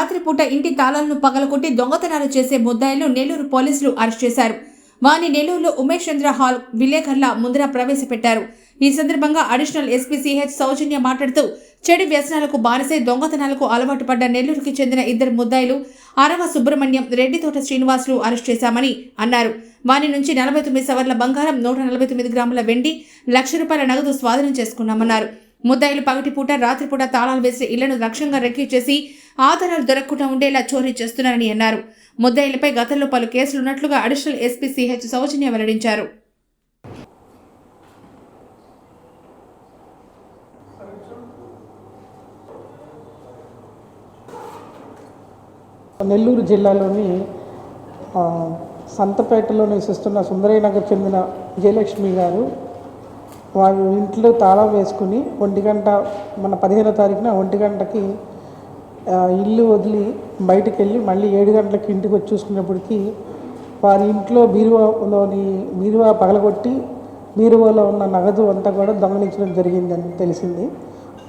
రాత్రిపూట ఇంటి తాళాలను పగలగొట్టి దొంగతనాలు చేసే ముద్దాయిలను నెల్లూరు పోలీసులు అరెస్ట్ చేశారు. వారిని నెల్లూరులో ఉమేష్ చంద్ర హాల్ విలేకరుల ముందర ప్రవేశపెట్టారు. ఈ సందర్భంగా అడిషనల్ ఎస్పీ సిహెచ్ సౌజన్య మాట్లాడుతూ, చెడు వ్యసనాలకు బానిసై దొంగతనాలకు అలవాటు పడ్డ నెల్లూరుకి చెందిన ఇద్దరు ముద్దాయిలు అరవ సుబ్రహ్మణ్యం, రెడ్డితోట శ్రీనివాసులు అరెస్ట్ చేశామని అన్నారు. వారి నుంచి 49 సవర్ల బంగారం, 149 గ్రాముల వెండి, ₹1,00,000 నగదు స్వాధీనం చేసుకున్నామన్నారు. ముద్దాయిలు పగటిపూట, రాత్రిపూట తాళాలు వేసి ఇళ్లను లక్ష్యంగా రెక్కీ చేసి ఆధారాలు దొరకకుండా ఉండేలా చోరీ చేస్తున్నారని అన్నారు. ముద్దాయిలపై గతంలో పలు కేసులున్నట్లుగా అడిషనల్ ఎస్పీ సిహెచ్ సౌజన్య వెల్లడించారు. నెల్లూరు జిల్లాలోని సంతపేటలో నివసిస్తున్న సుందరయ్యనగర్ చెందిన విజయలక్ష్మి గారు వారి ఇంట్లో తాళం వేసుకుని 1 గంట మన 15వ తారీఖున 1 గంటకి ఇల్లు వదిలి బయటికి వెళ్ళి మళ్ళీ 7 గంటలకి ఇంటికి వచ్చి చూసుకున్నప్పటికీ వారి ఇంట్లో బీరువా పగలగొట్టి బీరువాలో ఉన్న నగదు అంతా కూడా దొంగలించడం జరిగిందని తెలిసింది.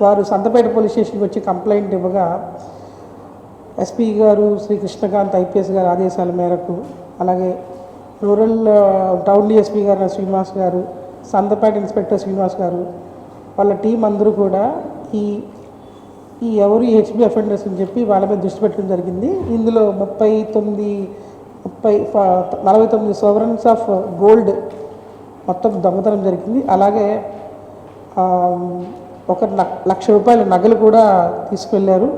వారు సంతపేట పోలీస్ స్టేషన్కి వచ్చి కంప్లైంట్ ఇవ్వగా ఎస్పీ గారు శ్రీ కృష్ణకాంత్ ఐపీఎస్ గారి ఆదేశాల మేరకు, అలాగే రూరల్ టౌన్ డిఎస్పీ గారు శ్రీనివాస్ గారు, సంతపేట ఇన్స్పెక్టర్ శ్రీనివాస్ గారు, వాళ్ళ టీం అందరూ కూడా ఈ ఎవరు హెచ్బి అఫెండర్స్ అని చెప్పి వాళ్ళ మీద దృష్టి పెట్టడం జరిగింది. ఇందులో 49 సోవరన్స్ ఆఫ్ గోల్డ్ మొత్తం దొంగతనం జరిగింది. అలాగే ₹1,00,000 నగలు కూడా తీసుకెళ్లారు.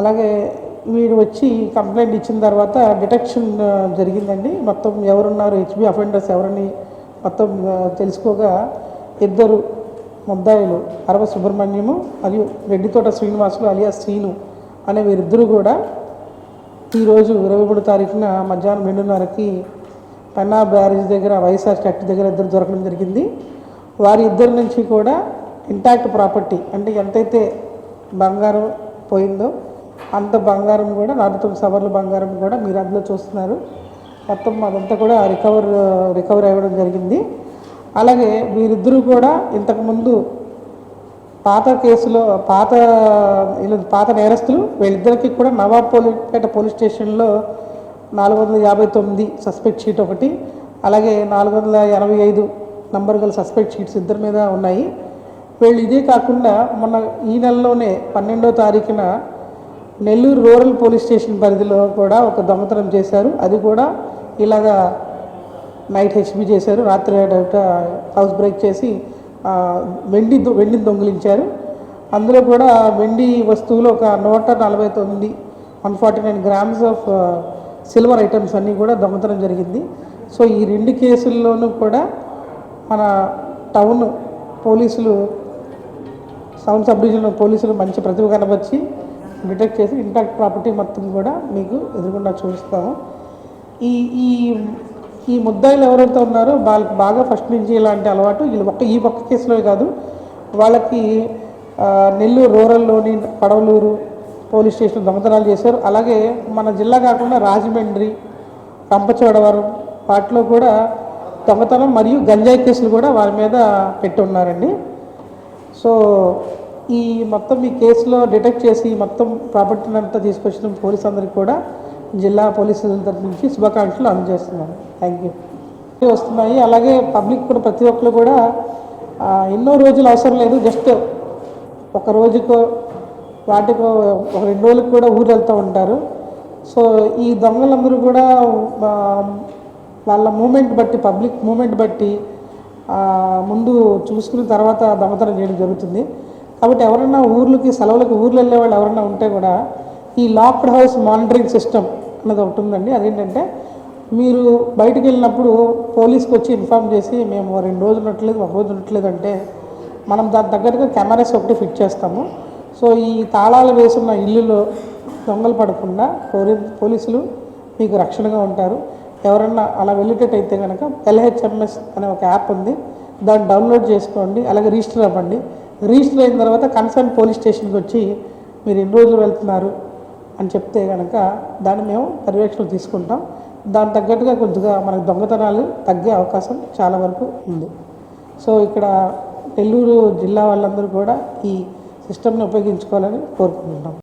అలాగే వీడు వచ్చి కంప్లైంట్ ఇచ్చిన తర్వాత డిటెక్షన్ జరిగిందండి. మొత్తం ఎవరున్నారు, హెచ్బి అఫెండర్స్ ఎవరని మొత్తం తెలుసుకోగా ఇద్దరు ముద్దాయిలు అరవ సుబ్రహ్మణ్యము మరియు రెడ్డితోట శ్రీనివాసులు అలియాస్ శ్రీను అనే వీరిద్దరూ కూడా ఈరోజు 23వ తారీఖున మధ్యాహ్నం 2:30కి పెన్నా బ్యారేజ్ దగ్గర వైఎస్ఆర్ స్టాట్యూ దగ్గర ఇద్దరు దొరకడం జరిగింది. వారి ఇద్దరి నుంచి కూడా ఇంటాక్ట్ ప్రాపర్టీ అంటే ఎంతైతే బంగారం పోయిందో అంత బంగారం కూడా 49 సవర్ల బంగారం కూడా మీరు అందులో చూస్తున్నారు. మొత్తం అదంతా కూడా రికవర్ అవ్వడం జరిగింది. అలాగే వీరిద్దరూ కూడా ఇంతకుముందు పాత కేసులో పాత నేరస్తులు. వీళ్ళిద్దరికీ కూడా నవాబ్పేట పోలీస్ స్టేషన్లో 459 సస్పెక్ట్ షీట్ ఒకటి, అలాగే 485 నంబర్ గల సస్పెక్ట్ షీట్స్ ఇద్దరి మీద ఉన్నాయి. వీళ్ళు ఇదే కాకుండా మొన్న ఈ నెలలోనే 12వ తారీఖున నెల్లూరు రూరల్ పోలీస్ స్టేషన్ పరిధిలో కూడా ఒక దొంగతనం చేశారు. అది కూడా ఇలాగా నైట్ హెచ్బి చేశారు. రాత్రి హౌస్ బ్రేక్ చేసి వెండిని దొంగిలించారు. అందులో కూడా వెండి వస్తువులు ఒక 149 గ్రామ్స్ ఆఫ్ సిల్వర్ ఐటమ్స్ అన్నీ కూడా దొంగతనం జరిగింది. సో ఈ 2 కేసుల్లోనూ కూడా మన టౌన్ పోలీసులు, టౌన్ సబ్ డివిజన్ పోలీసులు మంచి ప్రతిభ కనబర్చి డిటెక్ట్ చేసి ఇంటాక్ట్ ప్రాపర్టీ మొత్తం కూడా మీకు ఎదురుకుండా చూపిస్తాము. ఈ ముద్దాయిలు ఎవరైతే ఉన్నారో వాళ్ళకి బాగా ఫస్ట్ నుంచి ఇలాంటి అలవాటు. వీళ్ళు ఈ ఒక్క కేసులో కాదు, వాళ్ళకి నెల్లూరు రూరల్లోని పడవలూరు పోలీస్ స్టేషన్ దొంగతనాలు చేశారు. అలాగే మన జిల్లా కాకుండా రాజమండ్రి, రంపచోడవరం వాటిలో కూడా దొంగతనం మరియు గంజాయి కేసులు కూడా వారి మీద పెట్టి ఉన్నారండి. సో ఈ కేసులో డిటెక్ట్ చేసి మొత్తం ప్రాపర్టీని అంతా తీసుకొచ్చిన పోలీసు అందరికీ కూడా జిల్లా పోలీసుల తరఫు నుంచి శుభాకాంక్షలు అందజేస్తున్నాను. Thank you. వస్తున్నాయి. అలాగే పబ్లిక్ కూడా ప్రతి ఒక్కరు కూడా ఎన్నో రోజులు అవసరం లేదు, జస్ట్ ఒక రోజుకో వాటికో ఒక 2 రోజులకు కూడా ఊరు వెళ్తూ ఉంటారు. సో ఈ దొంగలందరూ కూడా వాళ్ళ మూమెంట్ బట్టి, పబ్లిక్ మూమెంట్ బట్టి ముందు చూసుకున్న తర్వాత దొంగతనం చేయడం జరుగుతుంది. కాబట్టి ఎవరైనా సెలవులకు ఊర్లు వెళ్ళే వాళ్ళు ఎవరైనా ఉంటే కూడా ఈ లాక్డ్ హౌస్ మానిటరింగ్ సిస్టమ్ అన్నది ఒకటి ఉందండి. అదేంటంటే మీరు బయటకు వెళ్ళినప్పుడు పోలీస్కి వచ్చి ఇన్ఫామ్ చేసి మేము 2 రోజులు ఉండట్లేదు, 1 రోజు ఉండట్లేదు అంటే మనం దాని తగ్గట్టుగా కెమెరాస్ ఒకటి ఫిట్ చేస్తాము. సో ఈ తాళాలు వేసున్న ఇల్లులో దొంగలు పడకుండా పోలీసులు మీకు రక్షణగా ఉంటారు. ఎవరన్నా అలా వెళ్ళేటట్టయితే కనుక LHMS అనే ఒక యాప్ ఉంది, దాన్ని డౌన్లోడ్ చేసుకోండి. అలాగే రిజిస్టర్ అవ్వండి. రిజిస్టర్ అయిన తర్వాత కన్సర్న్ పోలీస్ స్టేషన్కి వచ్చి మీరు 2 రోజులు వెళ్తున్నారు అని చెప్తే కనుక దాన్ని మేము పర్యవేక్షణ తీసుకుంటాం. దాని తగ్గట్టుగా కొద్దిగా మనకు దొంగతనాలు తగ్గే అవకాశం చాలా వరకు ఉంది. సో ఇక్కడ నెల్లూరు జిల్లా వాళ్ళందరూ కూడా ఈ సిస్టమ్ని ఉపయోగించుకోవాలని కోరుకుంటున్నాం.